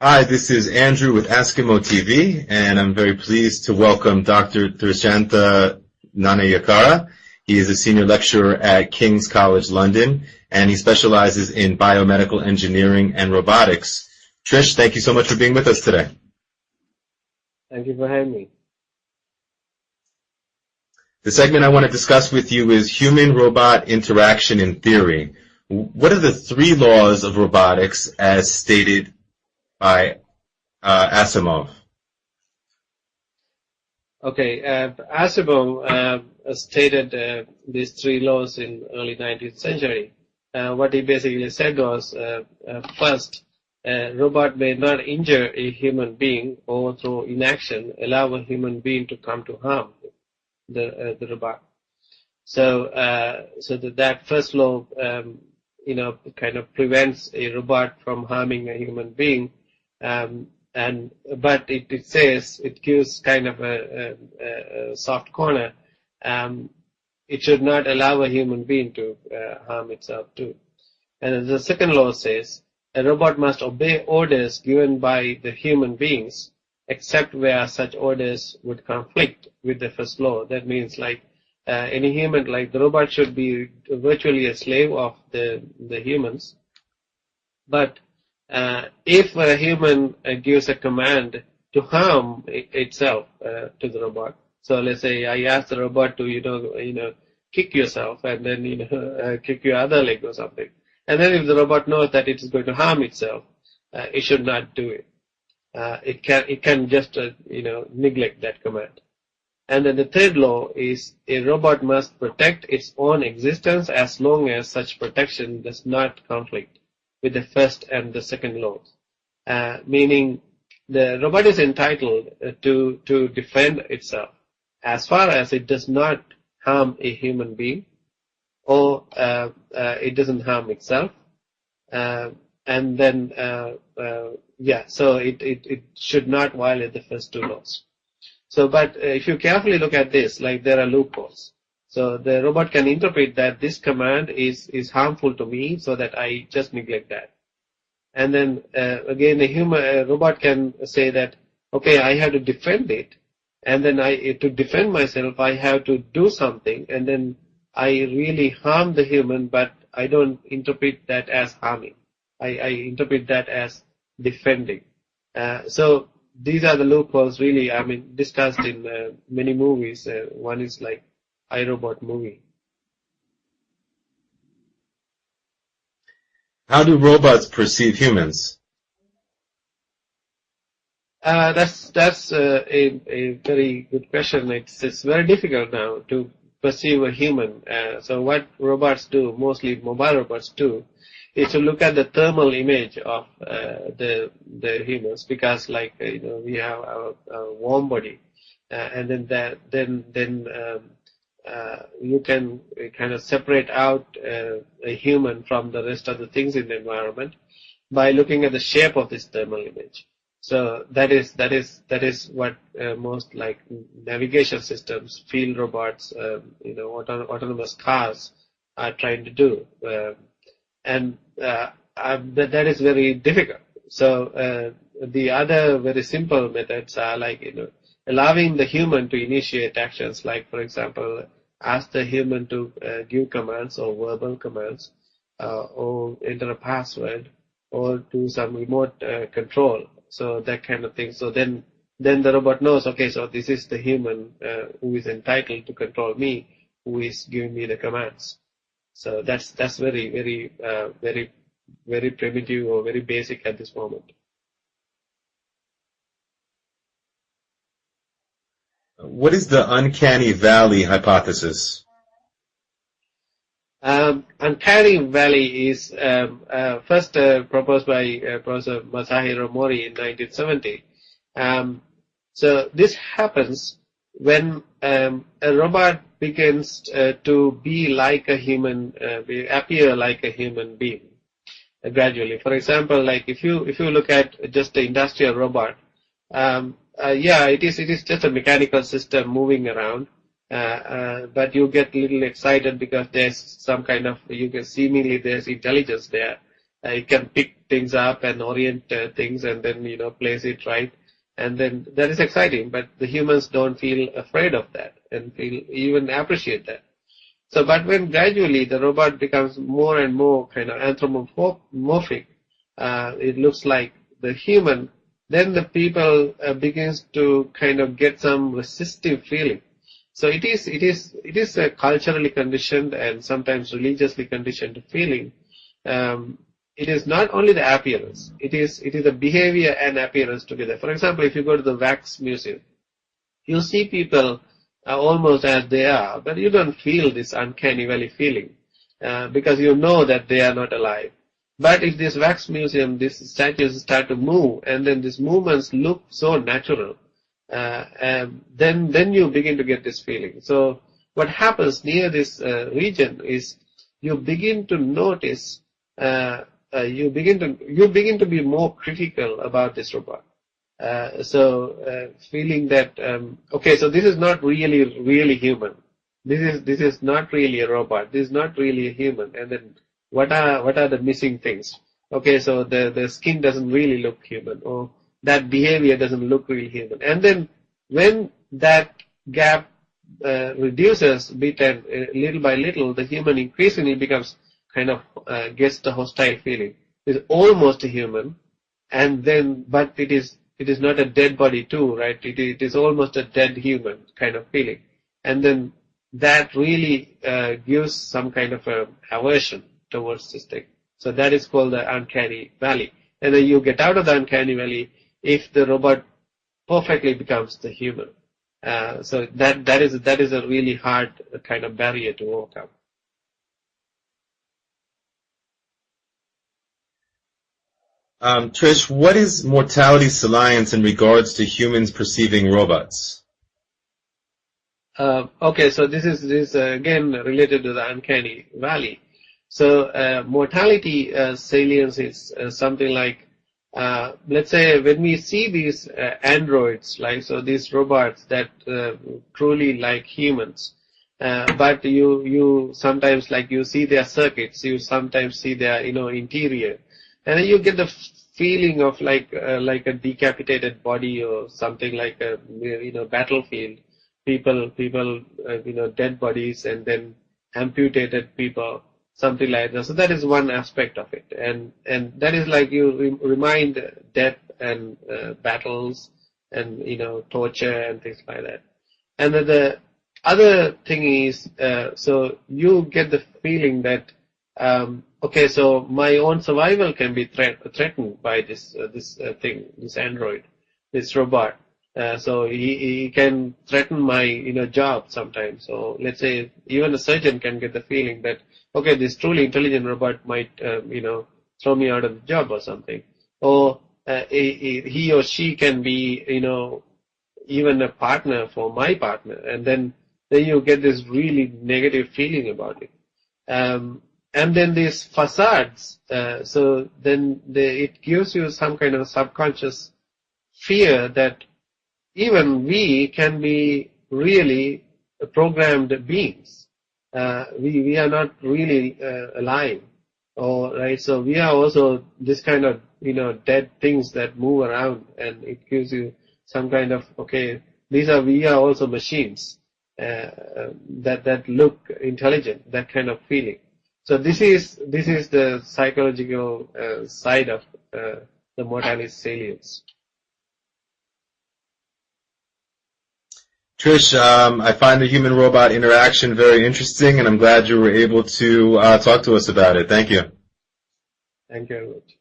Hi, this is Andrew with Asimov TV, and I'm very pleased to welcome Dr. Thrishantha Nanayakkara. He is a senior lecturer at King's College London, and he specializes in biomedical engineering and robotics. Thrish, thank you so much for being with us today. Thank you for having me. The segment I want to discuss with you is human-robot interaction in theory. What are the three laws of robotics as stated by Asimov? Okay, Asimov stated these three laws in early 19th century. What he basically said was, first, a robot may not injure a human being or through inaction allow a human being to come to harm the robot. So, that first law, kind of prevents a robot from harming a human being. But it says, it gives kind of a soft corner. It should not allow a human being to harm itself too. And the second law says, a robot must obey orders given by the human beings, except where such orders would conflict with the first law. That means like any human, like the robot should be virtually a slave of the humans. But if a human gives a command to harm itself to the robot, so let's say I ask the robot to kick yourself and then kick your other leg or something, and then if the robot knows that it is going to harm itself, it should not do it. It can just neglect that command. And then the third law is a robot must protect its own existence as long as such protection does not conflict with the first and the second laws. Meaning the robot is entitled to defend itself as far as it does not harm a human being or it doesn't harm itself. And then, so it should not violate the first two laws. So, but if you carefully look at this, like there are loopholes. So the robot can interpret that this command is harmful to me, so that I just neglect that. And then again, a robot can say that, okay, I have to defend it, and then to defend myself, I have to do something, and then I really harm the human, but I don't interpret that as harming. I interpret that as defending. So these are the loopholes, really, discussed in many movies. One is like iRobot movie. How do robots perceive humans? That's a very good question. It's very difficult now to perceive a human. So what robots do, mostly mobile robots do, is to look at the thermal image of the humans, because we have a warm body, and then you can kind of separate out a human from the rest of the things in the environment by looking at the shape of this thermal image. So that is what most like navigation systems, field robots, autonomous cars are trying to do. And that is very difficult. So the other very simple methods are allowing the human to initiate actions, like for example, ask the human to give commands or verbal commands, or enter a password, or do some remote control. So that kind of thing. So then the robot knows, okay, so this is the human who is entitled to control me, who is giving me the commands. So that's very, very, very, very primitive or very basic at this moment. What is the Uncanny Valley hypothesis? Uncanny Valley is first proposed by Professor Masahiro Mori in 1970. So this happens when a robot begins to be like a human, appear like a human being gradually. For example, like if you look at just the industrial robot, it is just a mechanical system moving around. But you get a little excited because there's some kind of, seemingly there's intelligence there. It can pick things up and orient things and then, place it right. And then that is exciting, but the humans don't feel afraid of that and even appreciate that. So, but when gradually the robot becomes more and more kind of anthropomorphic, it looks like the human, then the people begins to kind of get some resistive feeling. So it is a culturally conditioned and sometimes religiously conditioned feeling. It is not only the appearance, it is the behavior and appearance together. For example, if you go to the wax museum, you see people almost as they are, but you don't feel this uncanny valley feeling because you know that they are not alive. But if this wax museum, these statues start to move, and then these movements look so natural, then you begin to get this feeling. So what happens near this region is you begin to notice, you begin to be more critical about this robot. Feeling that okay, so this is not really human. This is not really a robot. This is not really a human. And then what are the missing things? Okay, so the skin doesn't really look human, or that behavior doesn't look really human. And then when that gap reduces bit and little by little, the human increasingly becomes kind of gets the hostile feeling. It's almost a human, and then but it is not a dead body too, right? It is almost a dead human kind of feeling, and then that really gives some kind of a aversion towards this thing. So that is called the uncanny valley. And then you get out of the uncanny valley if the robot perfectly becomes the human. So that is a really hard kind of barrier to overcome. Thrish, what is Mortalities Alliance in regards to humans perceiving robots? Okay, so this is again related to the uncanny valley. So mortality salience is something like, let's say when we see these androids, like so these robots that truly like humans, but you sometimes like you see their circuits, you sometimes see their interior, and then you get the feeling of like a decapitated body or something like a battlefield, people dead bodies and then amputated people. Something like that. So that is one aspect of it, and that is like you remind death and battles and torture and things like that. And then the other thing is, so you get the feeling that okay, so my own survival can be threatened by this thing, this android, this robot. So he can threaten my job sometimes. So let's say even a surgeon can get the feeling that, okay, this truly intelligent robot might throw me out of the job or something. Or he or she can be even a partner for my partner, and then you get this really negative feeling about it. And then these facades, so then it gives you some kind of subconscious fear that even we can be really programmed beings. We are not really alive, right? So we are also this kind of dead things that move around, and it gives you some kind of okay. We are also machines that look intelligent, that kind of feeling. So this is the psychological side of the mortality salience. Thrish, I find the human-robot interaction very interesting, and I'm glad you were able to talk to us about it. Thank you. Thank you very much.